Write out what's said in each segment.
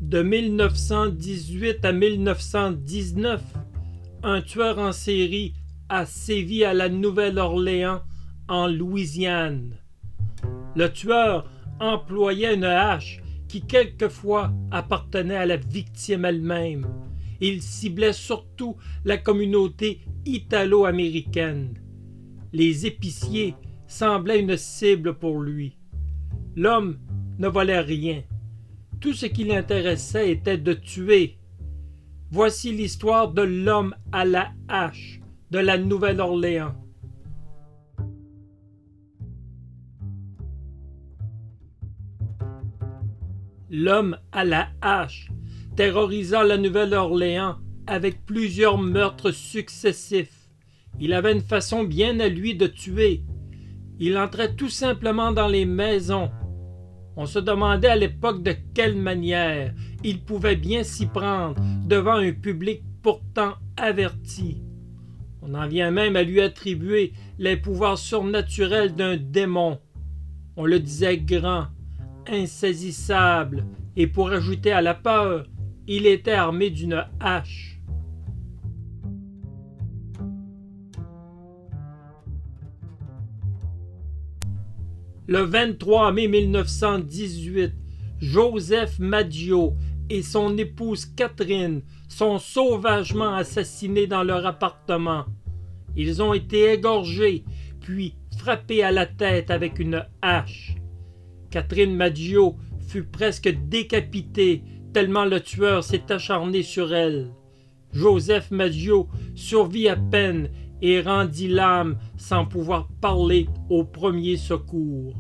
De 1918 à 1919, un tueur en série a sévi à la Nouvelle-Orléans, en Louisiane. Le tueur employait une hache qui quelquefois appartenait à la victime elle-même. Il ciblait surtout la communauté italo-américaine. Les épiciers semblaient une cible pour lui. L'homme ne volait rien. Tout ce qui l'intéressait était de tuer. Voici l'histoire de l'homme à la hache de la Nouvelle-Orléans. L'homme à la hache terrorisa la Nouvelle-Orléans avec plusieurs meurtres successifs. Il avait une façon bien à lui de tuer. Il entrait tout simplement dans les maisons. On se demandait à l'époque de quelle manière il pouvait bien s'y prendre devant un public pourtant averti. On en vient même à lui attribuer les pouvoirs surnaturels d'un démon. On le disait grand, insaisissable, et pour ajouter à la peur, il était armé d'une hache. Le 23 mai 1918, Joseph Maggio et son épouse Catherine sont sauvagement assassinés dans leur appartement. Ils ont été égorgés, puis frappés à la tête avec une hache. Catherine Maggio fut presque décapitée tellement le tueur s'est acharné sur elle. Joseph Maggio survit à peine et rendit l'âme sans pouvoir parler aux premiers secours.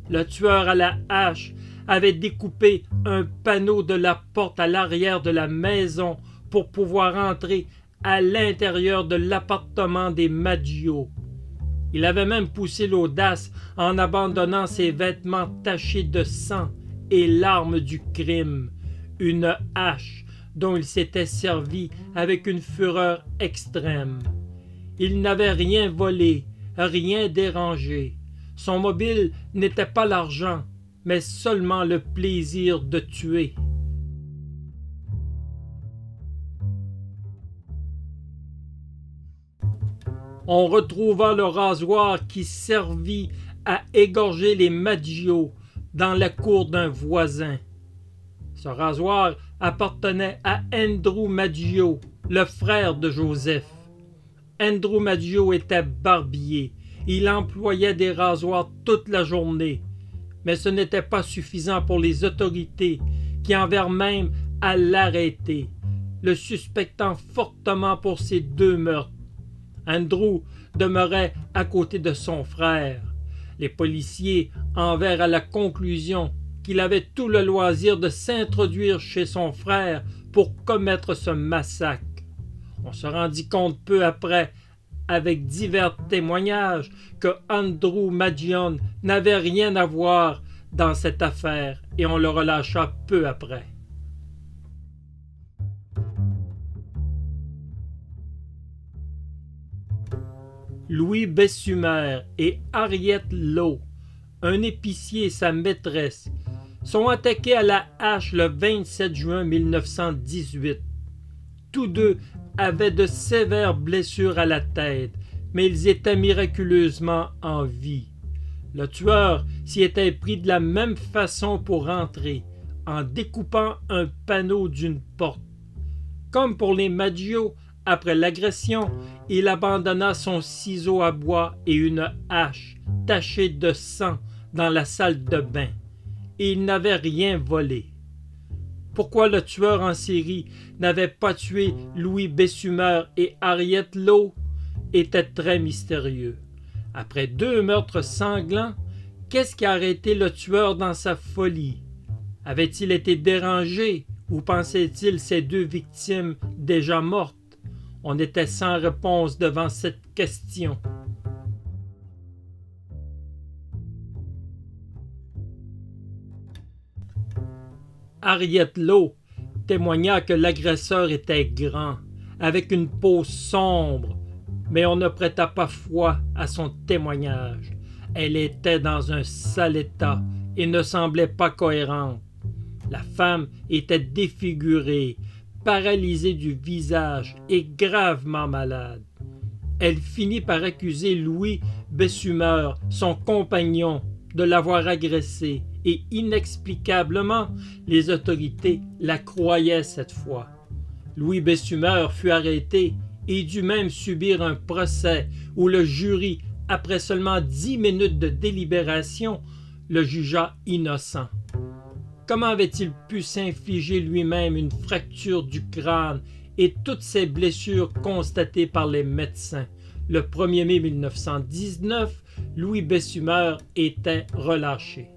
Le tueur à la hache avait découpé un panneau de la porte à l'arrière de la maison pour pouvoir entrer à l'intérieur de l'appartement des Maggio. Il avait même poussé l'audace en abandonnant ses vêtements tachés de sang et l'arme du crime, une hache dont il s'était servi avec une fureur extrême. Il n'avait rien volé, rien dérangé. Son mobile n'était pas l'argent, mais seulement le plaisir de tuer. On retrouva le rasoir qui servit à égorger les Maggio dans la cour d'un voisin. Ce rasoir appartenait à Andrew Maggio, le frère de Joseph. Andrew Maggio était barbier. Il employait des rasoirs toute la journée. Mais ce n'était pas suffisant pour les autorités, qui en vinrent même à l'arrêter, le suspectant fortement pour ces deux meurtres. Andrew demeurait à côté de son frère. Les policiers en vinrent à la conclusion qu'il avait tout le loisir de s'introduire chez son frère pour commettre ce massacre. On se rendit compte peu après, avec divers témoignages, que Andrew Maggio n'avait rien à voir dans cette affaire et on le relâcha peu après. Louis Bessumer et Harriet Lowe, un épicier et sa maîtresse, sont attaqués à la hache le 27 juin 1918. Tous deux avaient de sévères blessures à la tête, mais ils étaient miraculeusement en vie. Le tueur s'y était pris de la même façon pour entrer, en découpant un panneau d'une porte. Comme pour les Maggio, après l'agression, il abandonna son ciseau à bois et une hache tachée de sang dans la salle de bain. Et il n'avait rien volé. Pourquoi le tueur en série n'avait pas tué Louis Bessumer et Harriet Lowe était très mystérieux. Après deux meurtres sanglants, qu'est-ce qui a arrêté le tueur dans sa folie? Avait-il été dérangé ou pensait-il ses deux victimes déjà mortes? On était sans réponse devant cette question. Harriet Lowe témoigna que l'agresseur était grand, avec une peau sombre, mais on ne prêta pas foi à son témoignage. Elle était dans un sale état et ne semblait pas cohérente. La femme était défigurée, paralysée du visage et gravement malade. Elle finit par accuser Louis Bessumer, son compagnon, de l'avoir agressée et inexplicablement, les autorités la croyaient cette fois. Louis Bessumer fut arrêté et dut même subir un procès où le jury, après seulement 10 minutes de délibération, le jugea innocent. Comment avait-il pu s'infliger lui-même une fracture du crâne et toutes ces blessures constatées par les médecins? Le 1er mai 1919, Louis Bessumer était relâché.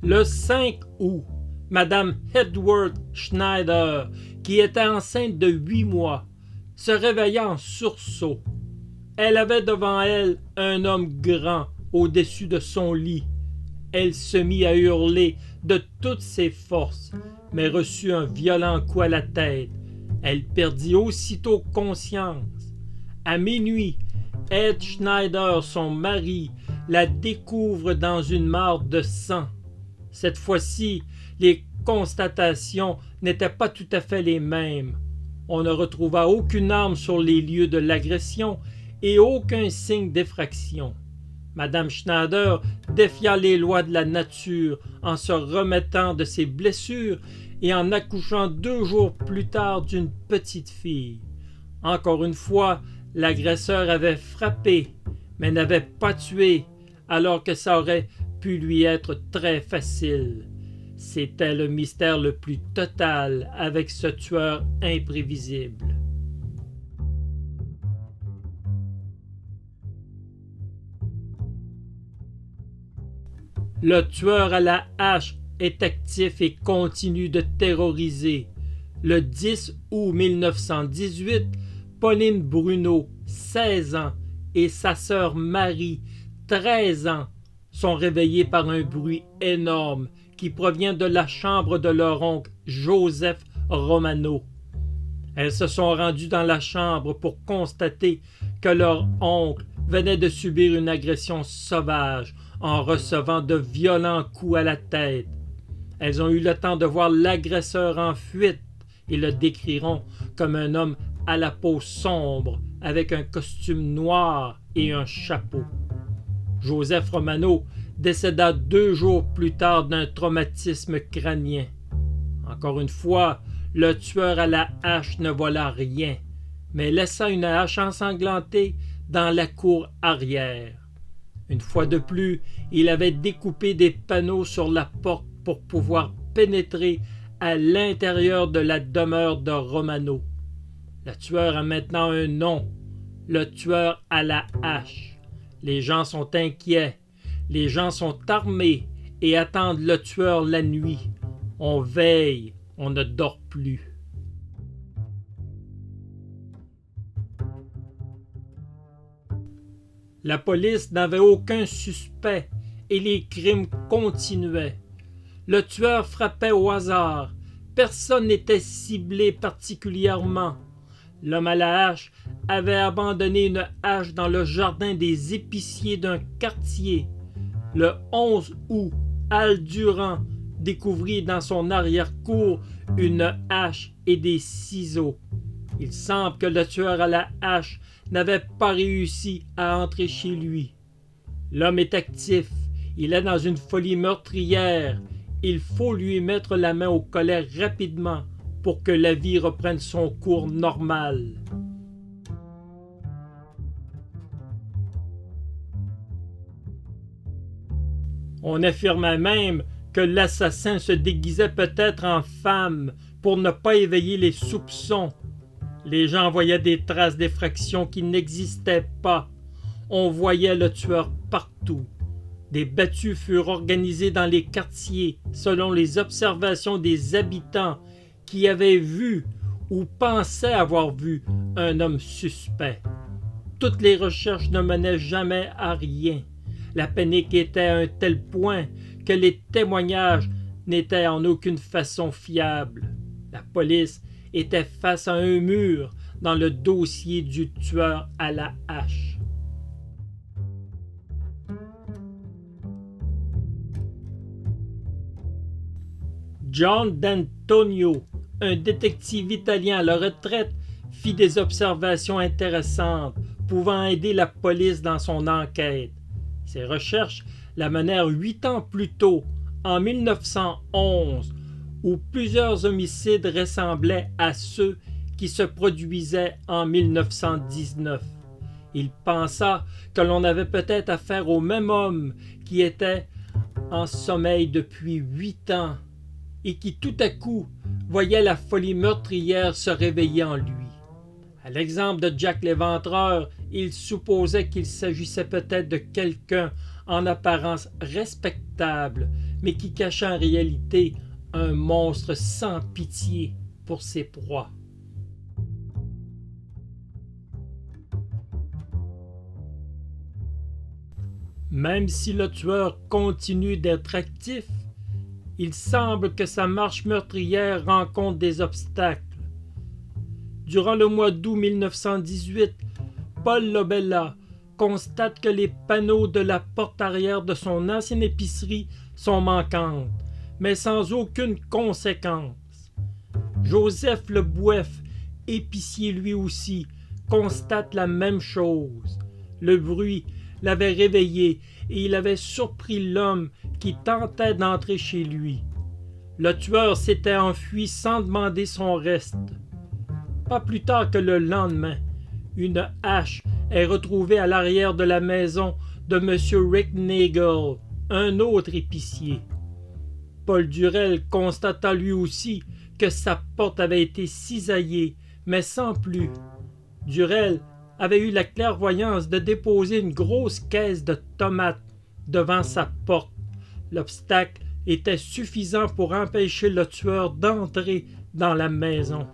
Le 5 août, Madame Edward Schneider, qui était enceinte de 8 mois, se réveilla en sursaut. Elle avait devant elle un homme grand au-dessus de son lit. Elle se mit à hurler de toutes ses forces, mais reçut un violent coup à la tête. Elle perdit aussitôt conscience. À minuit, Ed Schneider, son mari, la découvre dans une mare de sang. Cette fois-ci, les constatations n'étaient pas tout à fait les mêmes. On ne retrouva aucune arme sur les lieux de l'agression et aucun signe d'effraction. Madame Schneider défia les lois de la nature en se remettant de ses blessures et en accouchant 2 jours plus tard d'une petite fille. Encore une fois, l'agresseur avait frappé, mais n'avait pas tué, alors que ça aurait pu lui être très facile. C'était le mystère le plus total avec ce tueur imprévisible. Le tueur à la hache est actif et continue de terroriser. Le 10 août 1918, Pauline Bruno, 16 ans, et sa sœur Marie, 13 ans, sont réveillés par un bruit énorme qui provient de la chambre de leur oncle Joseph Romano. Elles se sont rendues dans la chambre pour constater que leur oncle venait de subir une agression sauvage en recevant de violents coups à la tête. Elles ont eu le temps de voir l'agresseur en fuite et le décriront comme un homme à la peau sombre avec un costume noir et un chapeau. Joseph Romano décéda 2 jours plus tard d'un traumatisme crânien. Encore une fois, le tueur à la hache ne vola rien, mais laissa une hache ensanglantée dans la cour arrière. Une fois de plus, il avait découpé des panneaux sur la porte pour pouvoir pénétrer à l'intérieur de la demeure de Romano. Le tueur a maintenant un nom, le tueur à la hache. Les gens sont inquiets, les gens sont armés et attendent le tueur la nuit. On veille, on ne dort plus. La police n'avait aucun suspect et les crimes continuaient. Le tueur frappait au hasard. Personne n'était ciblé particulièrement. L'homme à la hache avait abandonné une hache dans le jardin des épiciers d'un quartier. Le 11 août, Al Durand découvrit dans son arrière-cour une hache et des ciseaux. Il semble que le tueur à la hache n'avait pas réussi à entrer chez lui. L'homme est actif, il est dans une folie meurtrière. Il faut lui mettre la main au collet rapidement pour que la vie reprenne son cours normal. On affirmait même que l'assassin se déguisait peut-être en femme pour ne pas éveiller les soupçons. Les gens voyaient des traces d'effraction qui n'existaient pas. On voyait le tueur partout. Des battues furent organisées dans les quartiers selon les observations des habitants qui avaient vu ou pensaient avoir vu un homme suspect. Toutes les recherches ne menaient jamais à rien. La panique était à un tel point que les témoignages n'étaient en aucune façon fiables. La police était face à un mur dans le dossier du tueur à la hache. John D'Antonio, un détective italien à la retraite, fit des observations intéressantes pouvant aider la police dans son enquête. Ses recherches la menèrent 8 ans plus tôt, en 1911, où plusieurs homicides ressemblaient à ceux qui se produisaient en 1919. Il pensa que l'on avait peut-être affaire au même homme qui était en sommeil depuis 8 ans et qui tout à coup voyait la folie meurtrière se réveiller en lui. À l'exemple de Jack l'Éventreur, il supposait qu'il s'agissait peut-être de quelqu'un en apparence respectable, mais qui cachait en réalité un monstre sans pitié pour ses proies. Même si le tueur continue d'être actif, il semble que sa marche meurtrière rencontre des obstacles. Durant le mois d'août 1918, Paul Lobella constate que les panneaux de la porte arrière de son ancienne épicerie sont manquantes, mais sans aucune conséquence. Joseph Le Bouef, épicier lui aussi, constate la même chose. Le bruit l'avait réveillé et il avait surpris l'homme qui tentait d'entrer chez lui. Le tueur s'était enfui sans demander son reste. Pas plus tard que le lendemain, une hache est retrouvée à l'arrière de la maison de M. Rick Nagel, un autre épicier. Paul Durel constata lui aussi que sa porte avait été cisaillée, mais sans plus. Durel avait eu la clairvoyance de déposer une grosse caisse de tomates devant sa porte. L'obstacle était suffisant pour empêcher le tueur d'entrer dans la maison.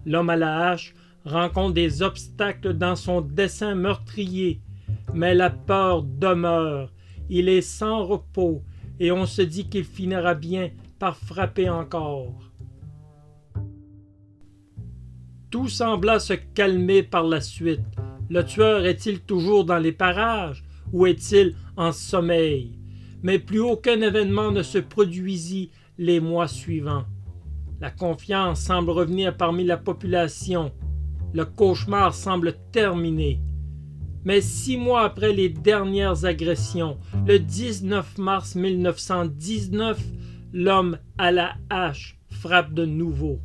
L'homme à la hache rencontre des obstacles dans son dessein meurtrier, mais la peur demeure. Il est sans repos et on se dit qu'il finira bien par frapper encore. Tout sembla se calmer par la suite. Le tueur est-il toujours dans les parages ou est-il en sommeil? Mais plus aucun événement ne se produisit les mois suivants. La confiance semble revenir parmi la population. Le cauchemar semble terminé. Mais 6 mois après les dernières agressions, le 19 mars 1919, l'homme à la hache frappe de nouveau.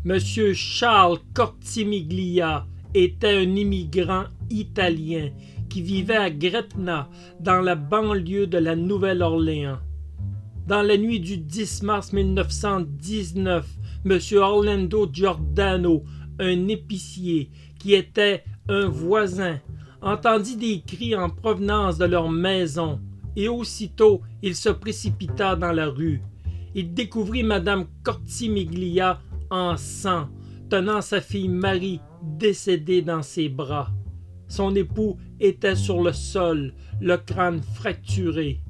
Monsieur Charles Cortimiglia était un immigrant italien qui vivait à Gretna, dans la banlieue de la Nouvelle-Orléans. Dans la nuit du 10 mars 1919, M. Orlando Giordano, un épicier qui était un voisin, entendit des cris en provenance de leur maison et aussitôt il se précipita dans la rue. Il découvrit Madame Cortimiglia en sang, tenant sa fille Marie décédée dans ses bras. Son époux était sur le sol, le crâne fracturé.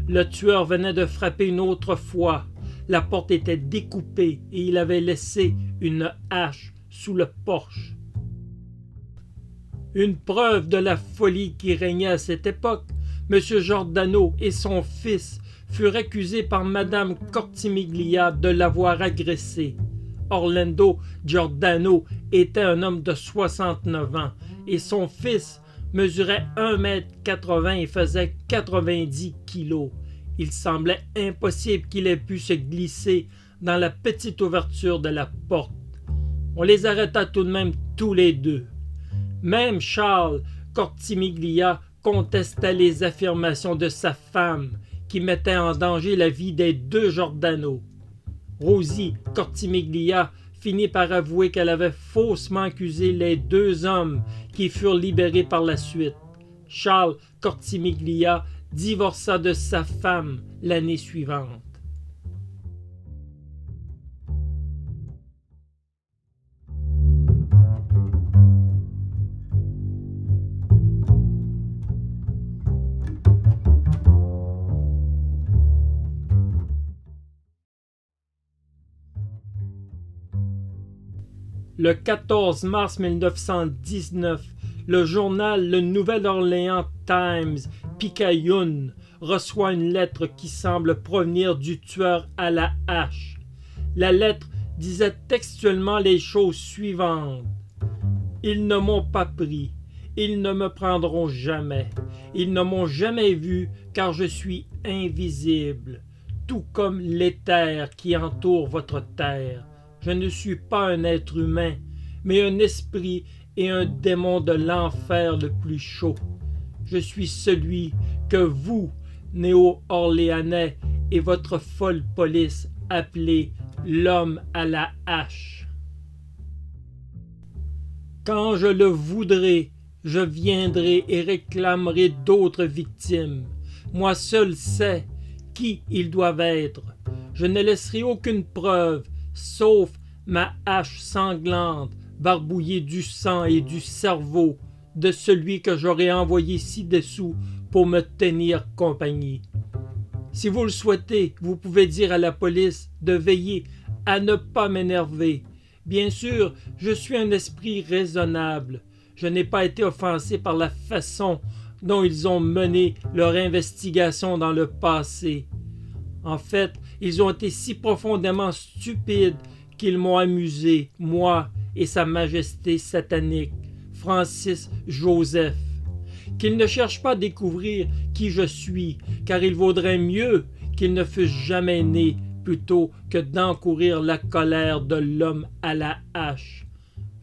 Le tueur venait de frapper une autre fois. La porte était découpée et il avait laissé une hache sous le porche. Une preuve de la folie qui régnait à cette époque, M. Giordano et son fils furent accusés par Mme Cortimiglia de l'avoir agressé. Orlando Giordano était un homme de 69 ans et son fils mesurait 1,80 m et faisait 90 kilos. Il semblait impossible qu'il ait pu se glisser dans la petite ouverture de la porte. On les arrêta tout de même tous les deux. Même Charles Cortimiglia contestait les affirmations de sa femme qui mettaient en danger la vie des deux Giordano. Rosie Cortimiglia finit par avouer qu'elle avait faussement accusé les deux hommes qui furent libérés par la suite. Charles Cortimiglia divorça de sa femme l'année suivante. Le 14 mars 1919, le journal Le Nouvel-Orléans Times Picayune reçoit une lettre qui semble provenir du tueur à la hache. La lettre disait textuellement les choses suivantes. « Ils ne m'ont pas pris. Ils ne me prendront jamais. Ils ne m'ont jamais vu car je suis invisible, tout comme l'éther qui entoure votre terre. Je ne suis pas un être humain, mais un esprit et un démon de l'enfer le plus chaud. Je suis celui que vous, Néo-Orléanais, et votre folle police appelez l'homme à la hache. Quand je le voudrai, je viendrai et réclamerai d'autres victimes. Moi seul sais qui ils doivent être. Je ne laisserai aucune preuve, sauf ma hache sanglante, barbouillée du sang et du cerveau de celui que j'aurais envoyé ci-dessous pour me tenir compagnie. Si vous le souhaitez, vous pouvez dire à la police de veiller à ne pas m'énerver. Bien sûr, je suis un esprit raisonnable. Je n'ai pas été offensé par la façon dont ils ont mené leur investigation dans le passé. En fait, ils ont été si profondément stupides qu'ils m'ont amusé, moi et Sa Majesté satanique, Francis Joseph. Qu'ils ne cherchent pas à découvrir qui je suis, car il vaudrait mieux qu'ils ne fussent jamais nés plutôt que d'encourir la colère de l'homme à la hache.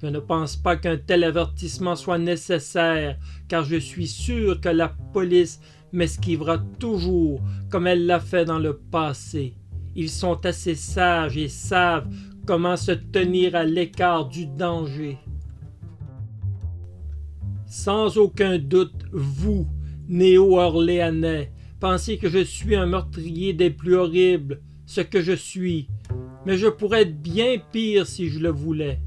Je ne pense pas qu'un tel avertissement soit nécessaire, car je suis sûr que la police m'esquivera toujours comme elle l'a fait dans le passé. Ils sont assez sages et savent comment se tenir à l'écart du danger. Sans aucun doute, vous, Néo-Orléanais, pensez que je suis un meurtrier des plus horribles, ce que je suis, mais je pourrais être bien pire si je le voulais.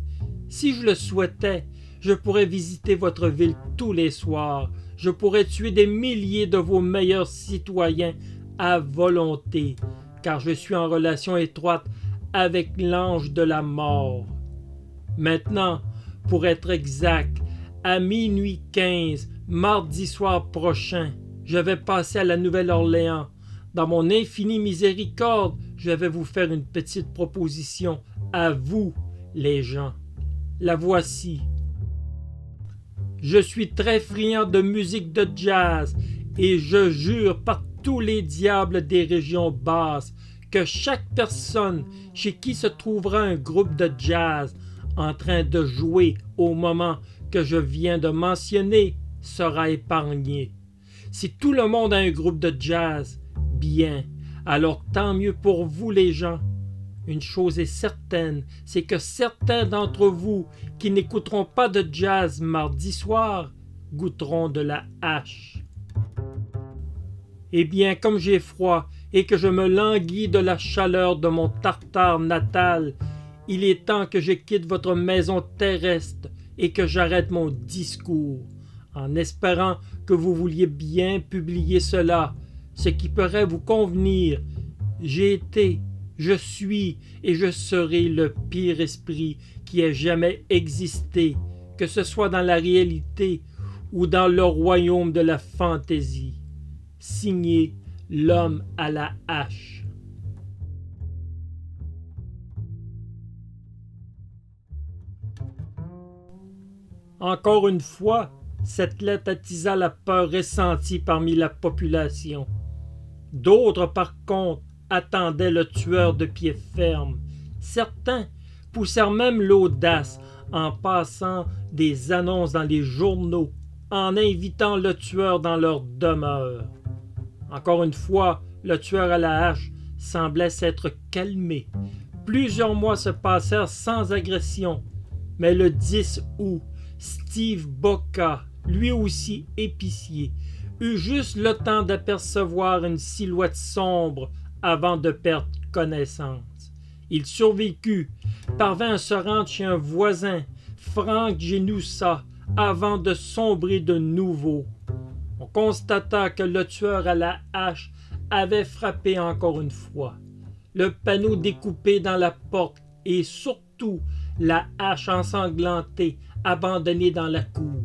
Si je le souhaitais, je pourrais visiter votre ville tous les soirs, je pourrais tuer des milliers de vos meilleurs citoyens à volonté, car je suis en relation étroite avec l'ange de la mort. Maintenant, pour être exact, à minuit 15, mardi soir prochain, je vais passer à la Nouvelle-Orléans. Dans mon infinie miséricorde, je vais vous faire une petite proposition à vous, les gens. La voici. Je suis très friand de musique de jazz et je jure par tous les diables des régions basses que chaque personne chez qui se trouvera un groupe de jazz en train de jouer au moment que je viens de mentionner sera épargné. Si tout le monde a un groupe de jazz, bien, alors tant mieux pour vous les gens. Une chose est certaine, c'est que certains d'entre vous qui n'écouteront pas de jazz mardi soir goûteront de la hache. Eh bien, comme j'ai froid et que je me languis de la chaleur de mon Tartare natal, il est temps que je quitte votre maison terrestre et que j'arrête mon discours, en espérant que vous vouliez bien publier cela, ce qui pourrait vous convenir. J'ai été, je suis et je serai le pire esprit qui ait jamais existé, que ce soit dans la réalité ou dans le royaume de la fantaisie. Signé l'homme à la hache. Encore une fois, cette lettre attisa la peur ressentie parmi la population. D'autres, par contre, attendaient le tueur de pied ferme. Certains poussèrent même l'audace en passant des annonces dans les journaux, en invitant le tueur dans leur demeure. Encore une fois, le tueur à la hache semblait s'être calmé. Plusieurs mois se passèrent sans agression, mais le 10 août, Steve Boca, lui aussi épicier, eut juste le temps d'apercevoir une silhouette sombre avant de perdre connaissance. Il survécut, parvint à se rendre chez un voisin, Frank Genusa, avant de sombrer de nouveau. On constata que le tueur à la hache avait frappé encore une fois. Le panneau découpé dans la porte et surtout la hache ensanglantée abandonnée dans la cour.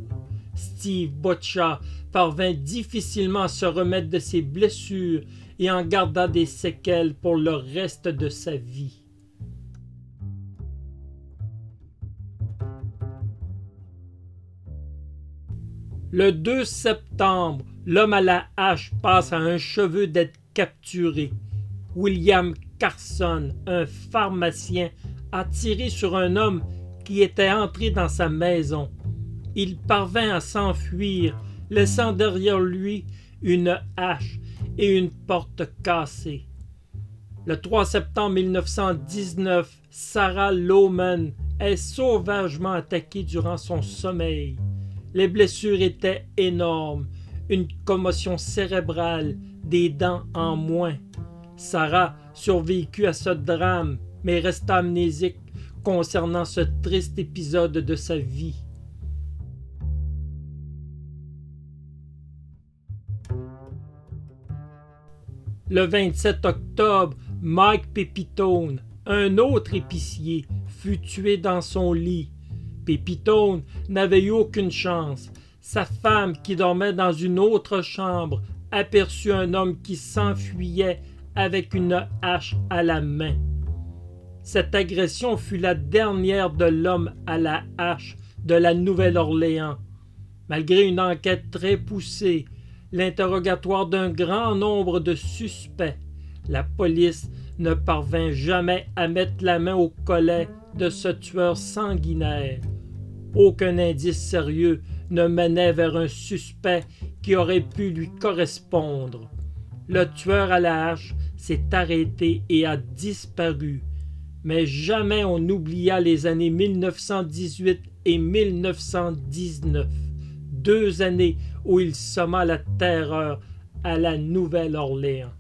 Steve Bottcha parvint difficilement à se remettre de ses blessures et en garda des séquelles pour le reste de sa vie. Le 2 septembre, l'homme à la hache passe à un cheveu d'être capturé. William Carson, un pharmacien, a tiré sur un homme qui était entré dans sa maison. Il parvint à s'enfuir, laissant derrière lui une hache et une porte cassée. Le 3 septembre 1919, Sarah Lohman est sauvagement attaquée durant son sommeil. Les blessures étaient énormes, une commotion cérébrale, des dents en moins. Sarah survécut à ce drame, mais resta amnésique concernant ce triste épisode de sa vie. Le 27 octobre, Mike Pepitone, un autre épicier, fut tué dans son lit. Pepitone n'avait eu aucune chance. Sa femme, qui dormait dans une autre chambre, aperçut un homme qui s'enfuyait avec une hache à la main. Cette agression fut la dernière de l'homme à la hache de la Nouvelle-Orléans. Malgré une enquête très poussée, l'interrogatoire d'un grand nombre de suspects, la police ne parvint jamais à mettre la main au collet de ce tueur sanguinaire. Aucun indice sérieux ne menait vers un suspect qui aurait pu lui correspondre. Le tueur à la hache s'est arrêté et a disparu, mais jamais on n'oublia les années 1918 et 1919, 2 années où il sema la terreur à la Nouvelle-Orléans.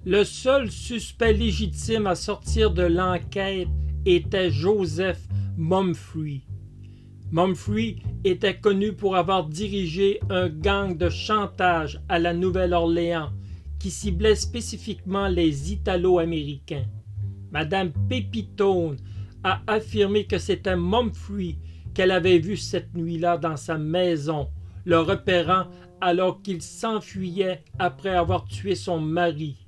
Le seul suspect légitime à sortir de l'enquête était Joseph Mumphrey. Mumphrey était connu pour avoir dirigé un gang de chantage à la Nouvelle-Orléans qui ciblait spécifiquement les Italo-Américains. Madame Pepitone a affirmé que c'était Mumphrey qu'elle avait vu cette nuit-là dans sa maison, le repérant alors qu'il s'enfuyait après avoir tué son mari.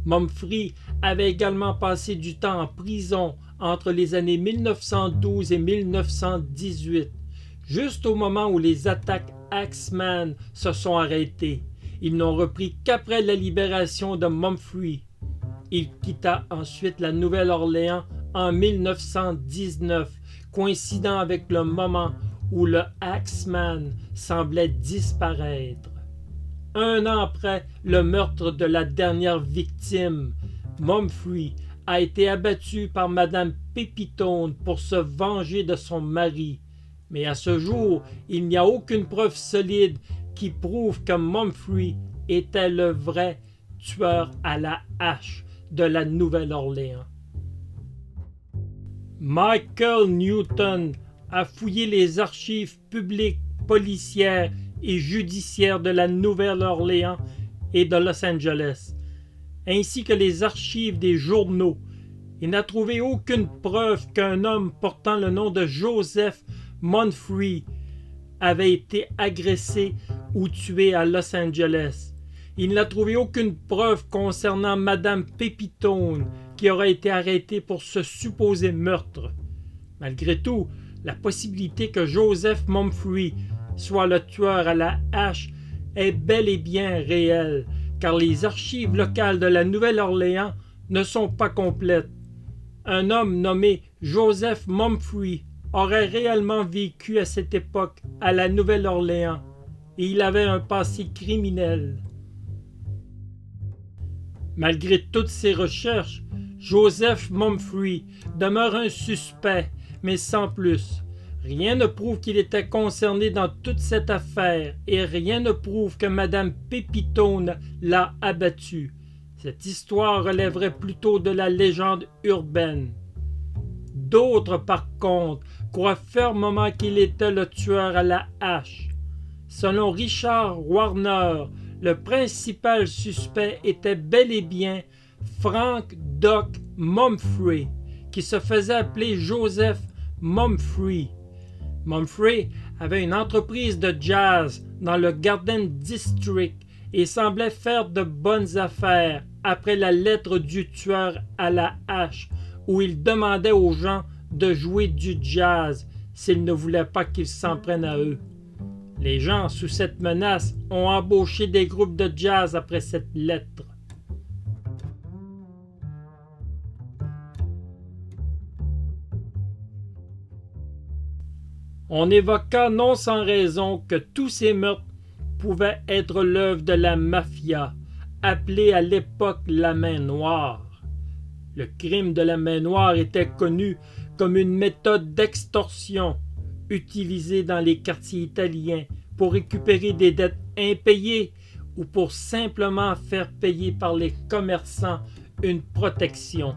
Mumphrey avait également passé du temps en prison entre les années 1912 et 1918, juste au moment où les attaques Axeman se sont arrêtées. Ils n'ont repris qu'après la libération de Mumphrey. Il quitta ensuite la Nouvelle-Orléans en 1919, coïncidant avec le moment où le Axeman semblait disparaître. 1 an après le meurtre de la dernière victime, Mumphrey a été abattu par Madame Pepitone pour se venger de son mari. Mais à ce jour, il n'y a aucune preuve solide qui prouve que Mumphrey était le vrai tueur à la hache de la Nouvelle-Orléans. Michael Newton a fouillé les archives publiques, policières et judiciaires de la Nouvelle-Orléans et de Los Angeles, ainsi que les archives des journaux. Il n'a trouvé aucune preuve qu'un homme portant le nom de Joseph Mumphrey avait été agressé ou tué à Los Angeles. Il n'a trouvé aucune preuve concernant Madame Pepitone qui aurait été arrêtée pour ce supposé meurtre. Malgré tout, la possibilité que Joseph Mumphrey soit le tueur à la hache est bel et bien réelle, car les archives locales de la Nouvelle-Orléans ne sont pas complètes. Un homme nommé Joseph Mumphrey aurait réellement vécu à cette époque à la Nouvelle-Orléans et il avait un passé criminel. Malgré toutes ces recherches, Joseph Mumphrey demeure un suspect, mais sans plus. Rien ne prouve qu'il était concerné dans toute cette affaire et rien ne prouve que Madame Pepitone l'a abattu. Cette histoire relèverait plutôt de la légende urbaine. D'autres, par contre, croient fermement qu'il était le tueur à la hache. Selon Richard Warner, le principal suspect était bel et bien Frank Doc Mumphrey, qui se faisait appeler Joseph Mumphrey. Mumphrey avait une entreprise de jazz dans le Garden District et semblait faire de bonnes affaires après la lettre du tueur à la hache où il demandait aux gens de jouer du jazz s'ils ne voulaient pas qu'ils s'en prennent à eux. Les gens, sous cette menace, ont embauché des groupes de jazz après cette lettre. On évoqua non sans raison que tous ces meurtres pouvaient être l'œuvre de la mafia, appelée à l'époque la main noire. Le crime de la main noire était connu comme une méthode d'extorsion utilisée dans les quartiers italiens pour récupérer des dettes impayées ou pour simplement faire payer par les commerçants une protection.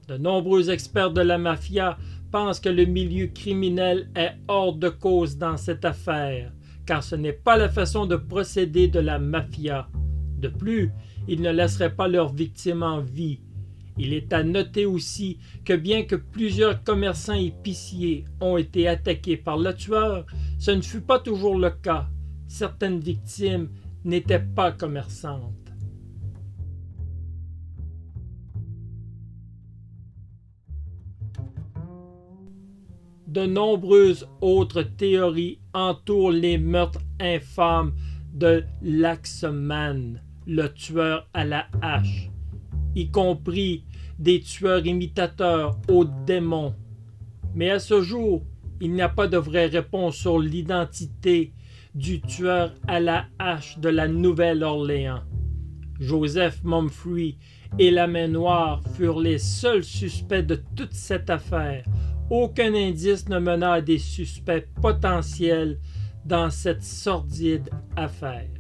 De nombreux experts de la mafia pensent que le milieu criminel est hors de cause dans cette affaire, car ce n'est pas la façon de procéder de la mafia. De plus, ils ne laisseraient pas leurs victimes en vie. Il est à noter aussi que bien que plusieurs commerçants épiciers ont été attaqués par le tueur, ce ne fut pas toujours le cas. Certaines victimes n'étaient pas commerçantes. De nombreuses autres théories entourent les meurtres infâmes de l'Axeman, le tueur à la hache, y compris des tueurs imitateurs aux démons. Mais à ce jour, il n'y a pas de vraie réponse sur l'identité du tueur à la hache de la Nouvelle-Orléans. Joseph Mumphrey et la main noire furent les seuls suspects de toute cette affaire. Aucun indice ne mena à des suspects potentiels dans cette sordide affaire.